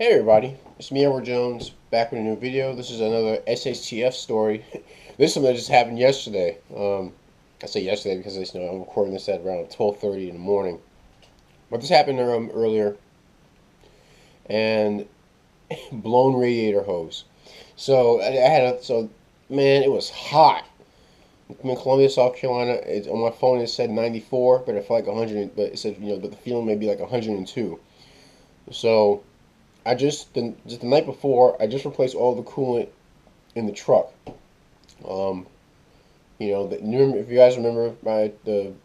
Hey everybody, it's me, Edward Jones, back with a new video. This is another SHTF story. This one that just happened yesterday. I say yesterday because I'm recording this at around 12:30 in the morning. But this happened earlier, and blown radiator hose. So man, it was hot. I'm in Columbia, South Carolina. On my phone it said 94, but I felt like 100. But it said but the feeling may be like 102. So just the night before, I just replaced all the coolant in the truck. Um, if you guys remember the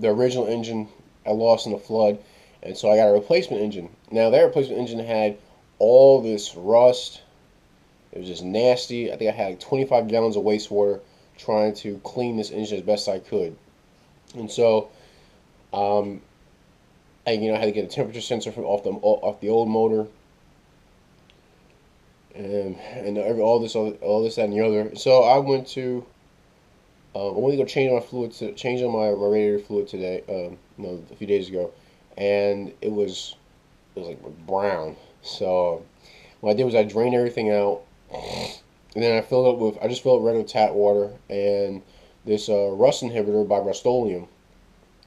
original engine I lost in the flood, and so I got a replacement engine. Now that replacement engine had all this rust. It was just nasty. I think I had like 25 gallons of wastewater trying to clean this engine as best I could, and so um, I had to get a temperature sensor from off the old motor, and all this that and the other. So I went to go change on my radiator fluid today. A few days ago, and it was like brown. So what I did was I drained everything out, and then I just filled it right with tap water and this rust inhibitor by Rust-Oleum.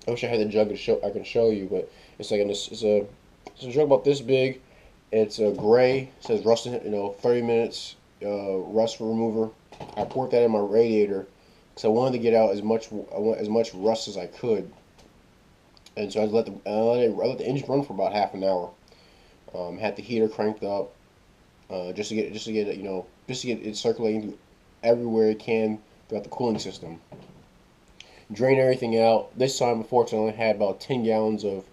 I wish I had the jug I can show you, but it's like it's a jug about this big. It's a gray. It says rust, 30 minutes rust remover. I poured that in my radiator because I wanted to get out as much rust as I could, and so I let the engine run for about half an hour. Had the heater cranked up just to get it circulating everywhere it can throughout the cooling system. Drain everything out. This time, unfortunately, I only had about 10 gallons of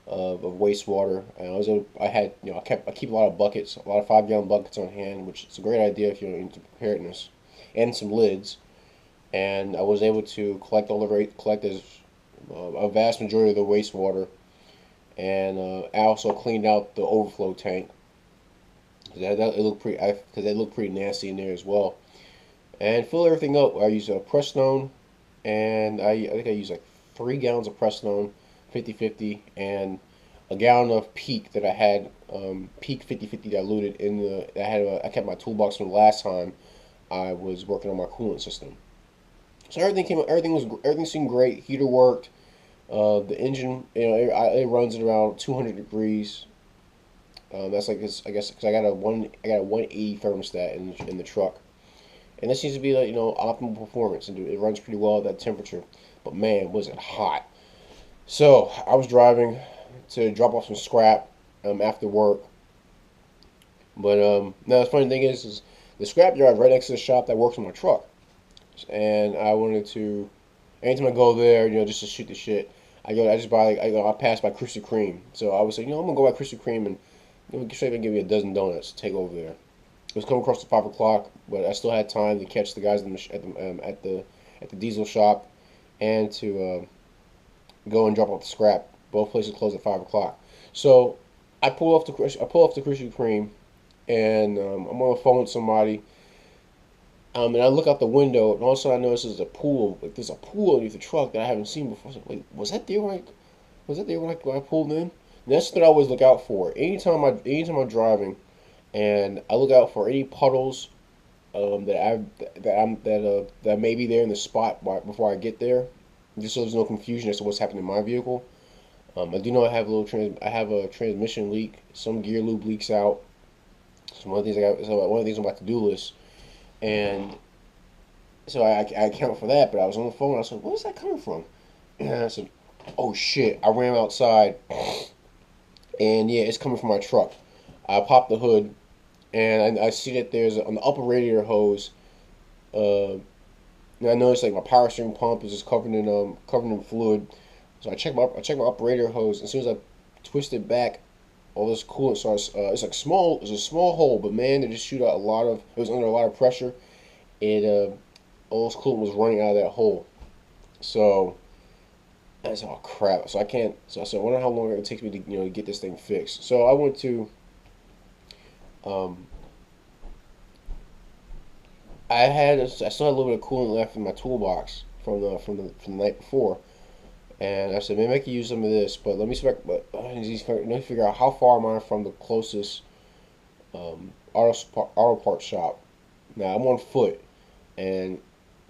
wastewater. And I keep a lot of buckets, a lot of 5-gallon buckets on hand, which is a great idea if you're into preparedness, and some lids. And I was able to collect a vast majority of the wastewater, and I also cleaned out the overflow tank. Because it looked pretty nasty in there as well. And fill everything up. I use a Prestone, and I think I use like 3 gallons of Prestone, 50/50, and a gallon of Peak that I had, Peak 50/50 diluted in I kept my toolbox from the last time I was working on my coolant system. So everything seemed great. Heater worked. The engine, it runs at around 200 degrees. That's like this, I guess, because I got a 180 thermostat in the truck, and this seems to be like optimal performance, and it runs pretty well at that temperature. But man, was it hot! So I was driving to drop off some scrap after work, but now the funny thing is the scrap yard right next to the shop that works on my truck, and I wanted to anytime I go there, just to shoot the shit. I just buy I pass by Krispy Kreme, so I was like, I'm gonna go by Krispy Kreme and see if I can give me a dozen donuts to take over there. It was coming across to 5 o'clock, but I still had time to catch the guys at the diesel shop and to go and drop off the scrap. Both places close at 5 o'clock. So I pull off the Krispy Kreme, and I'm on the phone with somebody. And I look out the window, and all of a sudden I notice there's a pool. Like there's a pool underneath the truck that I haven't seen before. I was like, wait, was that there when I pulled in? And that's what I always look out for. Anytime I'm driving, and I look out for any puddles that may be there in the spot before I get there, just so there's no confusion as to what's happening in my vehicle. I do know I have a transmission leak. Some gear lube leaks out. So one of the things on my to-do list, and so I account for that. But I was on the phone. I said, "Where's that coming from?" And I said, "Oh shit!" I ran outside, and yeah, it's coming from my truck. I popped the hood, and I see that there's on the upper radiator hose. And I noticed like my power steering pump is just covered in fluid. So I check my upper radiator hose. As soon as I twist it back, all this coolant starts. It's a small hole, but man, they just shoot out a lot of. It was under a lot of pressure. All this coolant was running out of that hole. So I said, "Oh crap!" So I can't. So I said, "I wonder how long it takes me to get this thing fixed." So I went to. Um, I still had a little bit of coolant left in my toolbox from the night before, and I said, maybe I could use some of this, but let me figure out how far am I from the closest. auto parts shop. Now I'm on foot, and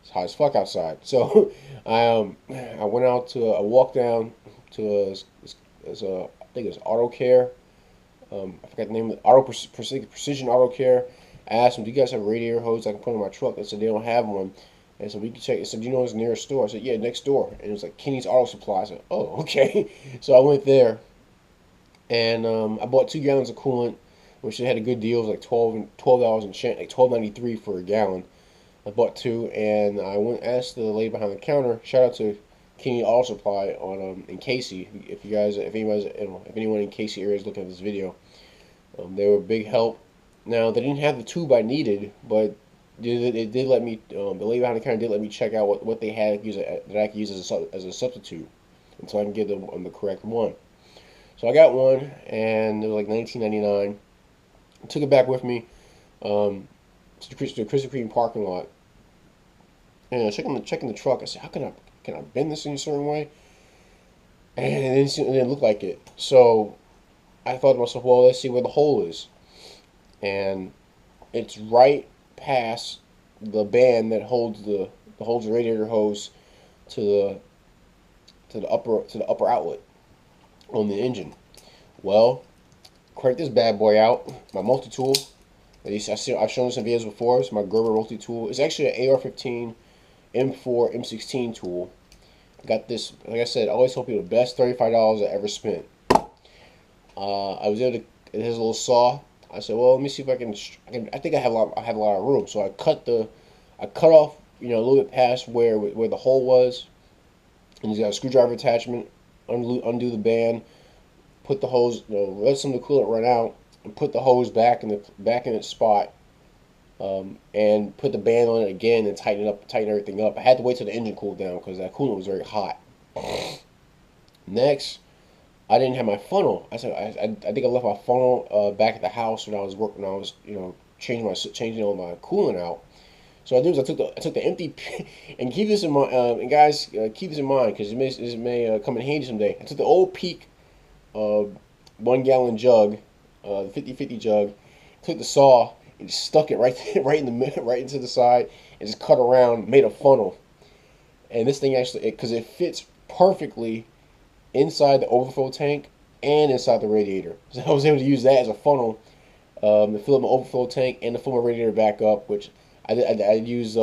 it's hot as fuck outside. So I went out to I walked down to I think it's Auto Care. I forgot the name of it. Precision Auto Care. I asked them, "Do you guys have a radiator hose I can put in my truck?" They said they don't have one. And so we can check. They said, "Do you know what's the nearest store?" I said, "Yeah, next door." And it was like Kenny's Auto Supply. I said, "Oh, okay." So I went there, and I bought 2 gallons of coolant, which they had a good deal. It was like $12 and change, like $12.93 for a gallon. I bought two, and I went asked the lady behind the counter. Shout out to Kenny Auto Supply on in Casey. If you guys, if anyone in Casey area is looking at this video, they were a big help. Now they didn't have the tube I needed, but they did let me. The lady behind the counter did let me check out what they had that I could use as a substitute until I can get the correct one. So I got one, and it was like $19.99. I took it back with me to the Krispy Kreme parking lot, and checking the truck. I said, "How can I bend this in a certain way?" And it didn't look like it. So I thought to myself, "Well, let's see where the hole is." And it's right past the band that holds the radiator hose to the upper outlet on the engine. Well, crank this bad boy out. My multi tool. I've shown this in videos before. It's my Gerber multi tool. It's actually an AR-15 M4 M16 tool. Got this. Like I said, I always tell people the best $35 I ever spent. I was able to. It has a little saw. I said, well, let me see if I can. I think I have a lot of room. So I cut off, a little bit past where the hole was, and he's got a screwdriver attachment. Undo the band. Put the hose. Let some of the coolant run out, and put the hose back in its spot. And put the band on it again and tighten everything up. I had to wait till the engine cooled down because that coolant was very hot. Next, I didn't have my funnel. I said I think I left my funnel back at the house when I was working. I was changing all my coolant out. So I did was I took the empty and keep this in mind. And guys, keep this in mind because it may come in handy someday. I took the old Peak 1 gallon jug, the 50/50 jug. Took the saw and just stuck it right into the side and just cut around, made a funnel. And this thing actually, because it fits perfectly inside the overflow tank and inside the radiator. So I was able to use that as a funnel to fill up my overflow tank and to fill my radiator back up, which I used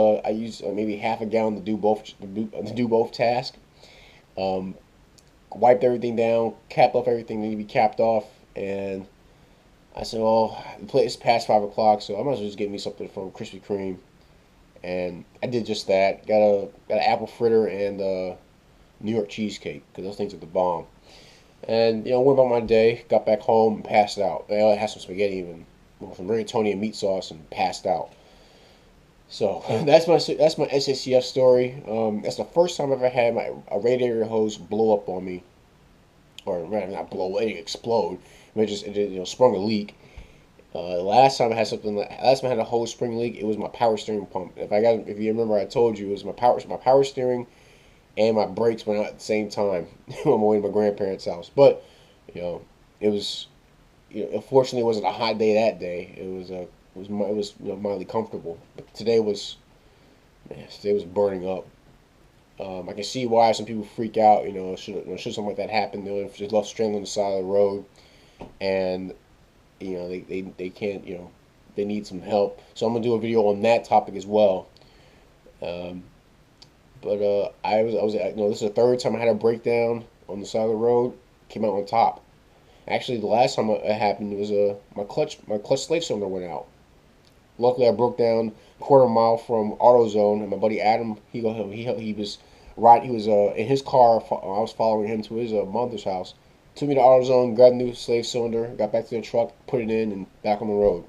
maybe half a gallon to do both tasks. Wiped everything down, capped off everything that needed to be capped off, and I said, well, it's past 5 o'clock, so I might as well just get me something from Krispy Kreme. And I did just that. Got an apple fritter and New York cheesecake because those things are the bomb. And went about my day. Got back home and passed out. I had some spaghetti and some rigatoni and meat sauce and passed out. So that's my SHTF story. That's the first time I've ever had a radiator hose blow up on me, or rather not blow, it explode. It sprung a leak. Last time I had a whole spring leak. It was my power steering pump. If you remember, I told you it was my power steering, and my brakes went out at the same time on my way to my grandparents' house. But it was, unfortunately, it wasn't a hot day that day. It was mildly comfortable. But today was burning up. I can see why some people freak out. Should something like that happen, they're just left stranded on the side of the road, and they can't, they need some help. So I'm gonna do a video on that topic as well. This is the third time I had a breakdown on the side of the road. Came out on top. Actually, the last time it happened was my clutch slave cylinder went out. Luckily, I broke down a quarter mile from AutoZone, and my buddy Adam, he was in his car. I was following him to his mother's house. Took me to AutoZone, grabbed a new slave cylinder, got back to the truck, put it in, and back on the road.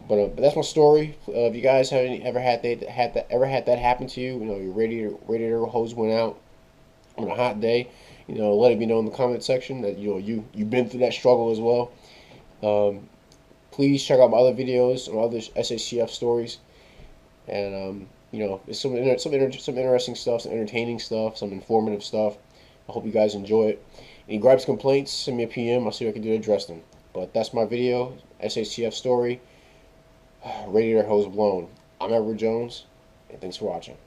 But that's my story. If you guys have ever had that happen to you, your radiator hose went out on a hot day, let me know in the comment section that you've been through that struggle as well. Please check out my other videos on other SHTF stories, and it's some interesting stuff, some entertaining stuff, some informative stuff. I hope you guys enjoy it. Any gripes, complaints, send me a PM. I'll see what I can do to address them. But that's my video. SHTF story. Radiator hose blown. I'm Edward Jones, and thanks for watching.